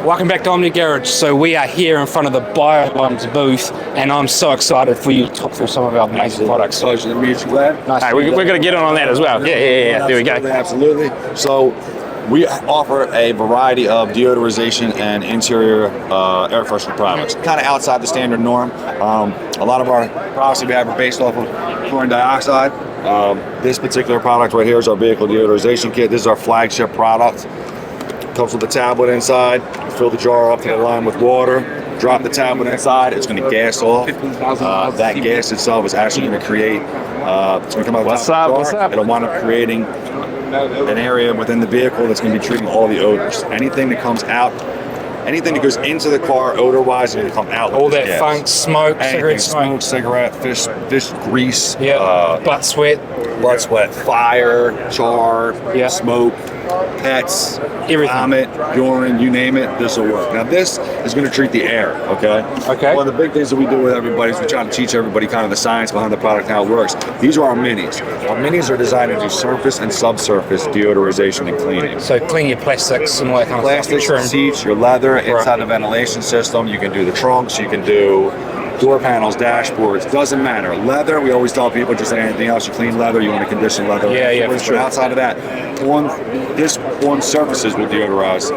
Welcome back to Omni Garage. So we are here in front of the BioLums booth, and I'm so excited for you to talk through some of our amazing products. Pleasure to meet you, Glenn. Nice. Hey, we're going to get on that as well. Yeah. There we go. Absolutely. So we offer a variety of deodorization and interior air freshener products, kind of outside the standard norm. A lot of our products that we have are based off of chlorine dioxide. This particular product right here is our vehicle deodorization kit. This is our flagship product. Comes with a tablet inside. Fill the jar up to the line with water. Drop the tablet inside. It's going to gas off. That gas itself is actually going to create. It's going to come out of the top of the jar. It'll wind up creating an area within the vehicle that's going to be treating all the odors. Anything that comes out, anything that goes into the car odor-wise, is going to come out. All that gas. Funk, smoke, anything, cigarette cigarette, fish grease, blood sweat, fire, char, smoke, pets, everything. Vomit, urine, you name it, this will work. Now this is going to treat the air, okay? One of the big things that we do with everybody is we try to teach everybody kind of the science behind the product and how it works. These are our minis. Our minis are designed to do surface and subsurface deodorization and cleaning. So clean your plastics and all that kind of stuff. Plastics, seats, your leather, inside the ventilation system. You can do the trunks, you can do door panels, dashboards, doesn't matter. Leather, we always tell people, just like anything else, you clean leather, you want to condition leather. Yeah, for sure. But outside of that, on surfaces will deodorize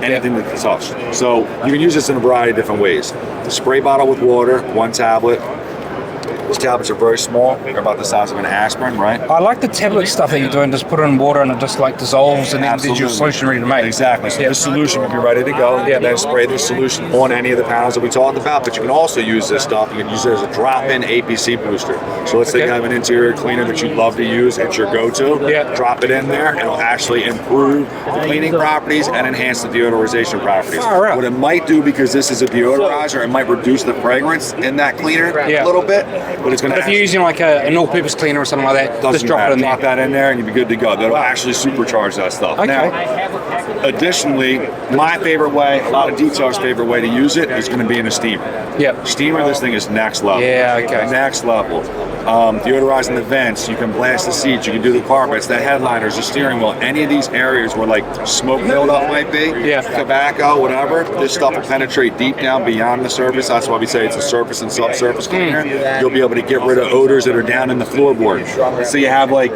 anything that's touched. So you can use this in a variety of different ways. The spray bottle with water, 1 tablet. These tablets are very small. They're about the size of an aspirin, right? I like the tablet stuff that you're doing. Just put it in water and it just like dissolves, and then there's your solution ready to make. Exactly. So this solution will be ready to go. Then spray this solution on any of the panels that we talked about. But you can also use this stuff. You can use it as a drop-in APC booster. So let's say you have an interior cleaner that you love to use. It's your go-to. Drop it in there. It'll actually improve the cleaning properties and enhance the deodorization properties. What it might do, because this is a deodorizer, it might reduce the fragrance in that cleaner a little bit. But it's going to. If you're using like an all-purpose cleaner or something like that, just drop it in there. Drop that in there, and you'll be good to go. That'll actually supercharge that stuff. Now, additionally, my favorite way, a lot of detailers' favorite way to use it is going to be in a steamer. Steamer, this thing is next level. Next level. Deodorizing the vents, you can blast the seats, you can do the carpets, the headliners, the steering wheel, any of these areas where like smoke buildup might be, tobacco, whatever, this stuff will penetrate deep down beyond the surface. That's why we say it's a surface and subsurface cleaner. You'll be able to get rid of odors that are down in the floorboard. So you have like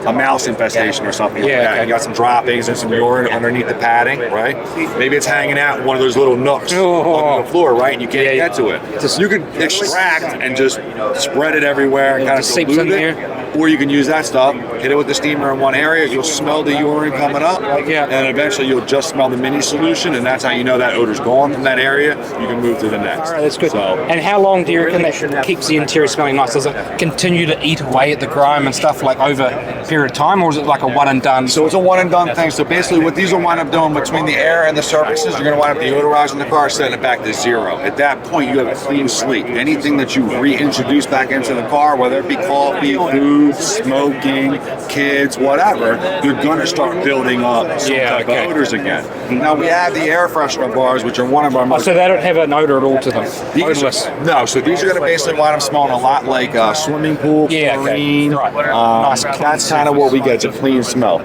a mouse infestation or something like that. You got some droppings and some urine underneath the padding, right? Maybe it's hanging out in one of those little nooks on the floor, right? And you can't get to it. You can extract and just spread it everywhere. Kind of dilute it, or you can use that stuff, hit it with the steamer in one area, you'll smell the urine coming up, and eventually you'll just smell the mini solution, and that's how you know that odor's gone from that area. You can move to the next. All right, that's good. And how long do you reckon that keeps the interior smelling nice? Does it continue to eat away at the grime and stuff like over a period of time, or is it like a one and done? So it's a one and done thing. So basically what these will wind up doing between the air and the surfaces, you're going to wind up deodorizing the car, setting it back to 0. At that point, you have a clean slate. Anything that you reintroduce back into the car, whether it be coffee, food, smoking, kids, whatever, you're going to start building up some type of odors again. Now we have the air freshener bars, which are one of our most... so they don't have an odor at all to them? No, so these are going to basically wind up smelling a lot like swimming pool, chlorine. That's kind of what we get, it's a clean smell.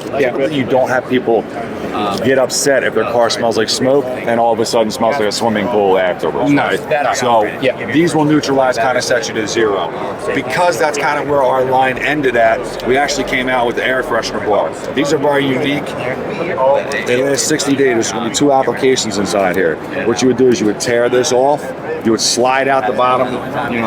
You don't have people get upset if their car smells like smoke and all of a sudden smells like a swimming pool afterwards. So these will neutralize, kind of set you to 0. Because that's kind of where our line ended at, we actually came out with the air freshener bar. These are very unique. They last 60 days. There's going to be 2 applications inside here. What you would do is you would tear this off, you would slide out the bottom,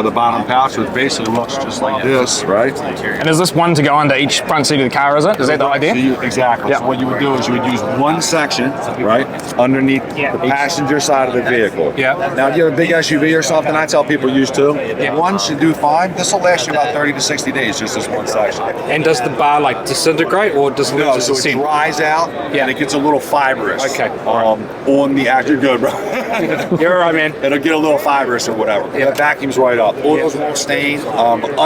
the bottom pouch, so it basically looks just like this, right? And is this one to go under each front seat of the car, is it? Is that the idea? Exactly. So what you would do is you would use one section, right, underneath the passenger side of the vehicle. Now, if you have a big SUV or something, I tell people use 2. One should do fine. This will last you about 30 to 60 days, just this one section. And does the bar like disintegrate, or does it so it dries out and it gets a little fibrous. On the actual good, bro. You're all right, man. It'll get a little fibrous or whatever. That vacuums right up. Oils won't stain.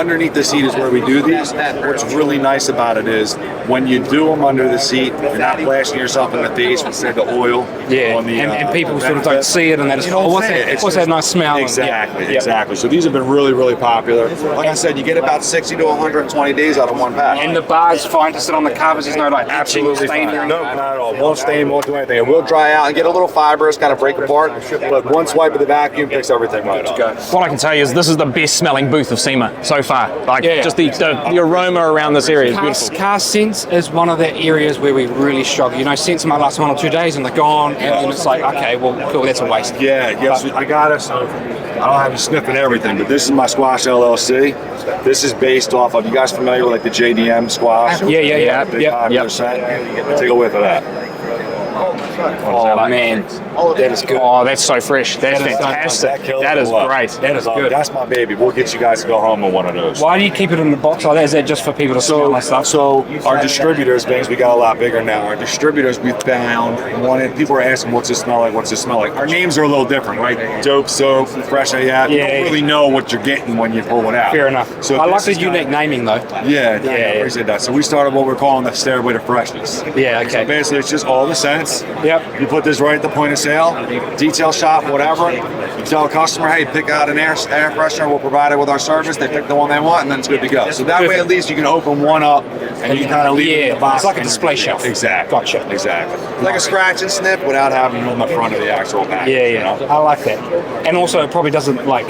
Underneath the seat is where we do these. What's really nice about it is when you do them under the seat, you're not blasting yourself in the face instead of the oil. Yeah, on the, and people sort of don't see it, and they just, what's that nice smell? Exactly, exactly. So these have been really, really popular. Like I said, you get about 60 to 120 days out of one pack. And the bar's fine to sit on the covers. There's no like Absolutely stain fine. or No, not at all. Won't stain, won't do anything. It will dry out and get a little fibrous, kind of break apart. But one swipe of the vacuum picks everything right up. What I can tell you is this is the best smelling booth of SEMA so far. Like just the aroma around this area is beautiful. Car scents is one of the areas where we really struggle. You know, scents might last 1 or 2 days and they're gone, and then it's like, okay, well, cool, that's a waste. Yeah, yes, I got it. So I don't have you sniffing everything, but this is my Squash LLC. This is based off of, you guys familiar with like the JDM squash? Yeah. Take a whiff of that. Oh man, that is good. Oh, that's so fresh. That's fantastic. That is great. That is good. That's my baby. We'll get you guys to go home with one of those. Why do you keep it in the box like that? Is that just for people to smell my stuff? So our distributors, because we got a lot bigger now, our distributors we found wanted, people are asking what's it smell like, what's it smell like. Our names are a little different, right? Dope Soap, Fresh AF. You don't really know what you're getting when you pull it out. Fair enough. So I like the unique naming though. Yeah, I appreciate that. So we started what we're calling the Stairway to Freshness. Yeah, okay. So basically it's just all the scents. Yep. You put this right at the point of sale, detail shop, whatever. You tell a customer, hey, pick out an air freshener, we'll provide it with our service. They pick the one they want, and then it's good to go. So that way, at least you can open one up and you kind of leave it in the box. It's like a display shelf. Exactly. Gotcha. Exactly. Like a scratch and snip without having it on the front of the actual pack. Yeah. You know? I like that. And also, it probably doesn't like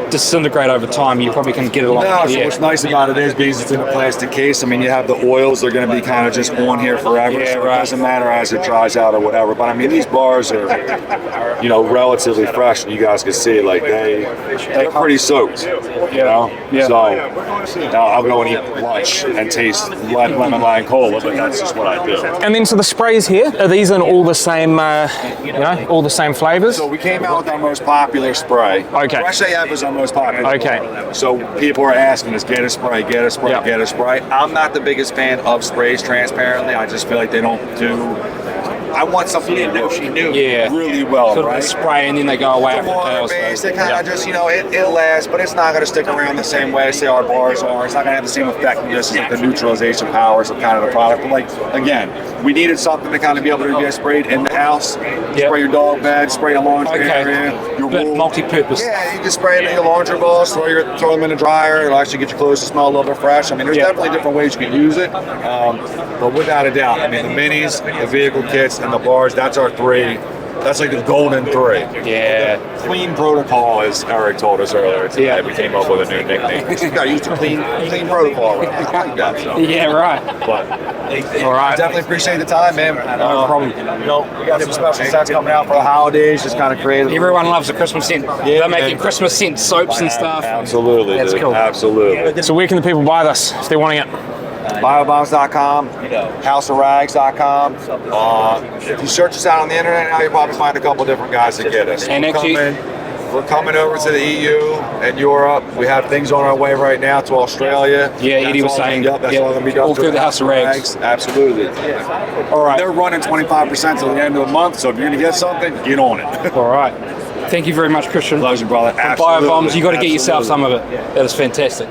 disintegrate over time. You probably can get it along. No, so what's nice about it is because it's in a plastic case. I mean, you have the oils; they're going to be kind of just on here forever. So it doesn't matter as it dries out or whatever. But I mean, these bars are, you know, relatively fresh, and you guys can see like they're pretty soaked. You know. Yeah. So now I'll go and eat lunch and taste lemon lime cola, but that's just what I do. And then so the sprays here, are these in all the same, all the same flavors? So we came out with our most popular spray. Okay. Fresh AF is our most popular. Okay. So people are asking us, get a spray, get a spray, get a spray. I'm not the biggest fan of sprays, transparently. I just feel like they don't do. I want something to do really well, sort right? of spray and then they go away after Water based, they kind of just, you know, it'll last, but it's not going to stick around the same way, say our bars are. It's not going to have the same effectiveness as like the neutralization powers of kind of the product. But like, again, we needed something to kind of be able to get sprayed in the house, spray your dog bed, spray your laundry area, your wool. Multi-purpose. Yeah, you can spray it in your laundry balls, throw them in the dryer. It'll actually get your clothes to smell a little bit fresh. I mean, there's definitely different ways you can use it, but without a doubt, I mean, the minis, the vehicle kits, and the bars, that's our three. That's like the golden three. Yeah. The clean protocol, as Eric told us earlier today, we came up with a new nickname. You got to use the clean protocol. Right? I like that. So. Yeah, right. But, all right. Definitely appreciate the time, man. No problem. You know, we got some special scents coming out for the holidays, just kind of creative. Everyone loves a Christmas scent. They're making Christmas scent soaps and stuff. Absolutely. That's cool. Absolutely. So where can the people buy this if they're wanting it? Biobombs.com, houseofrags.com. If you search us out on the internet now, you'll probably find a couple different guys that get us. And actually, we're coming over to the EU and Europe. We have things on our way right now to Australia. Yeah, Eddie was saying. That's all going to be done all through the House of Rags. Absolutely. All right. They're running 25% till the end of the month, so if you're going to get something, get on it. All right. Thank you very much, Christian. Pleasure, brother. Biobombs, you got to get yourself some of it. That is fantastic.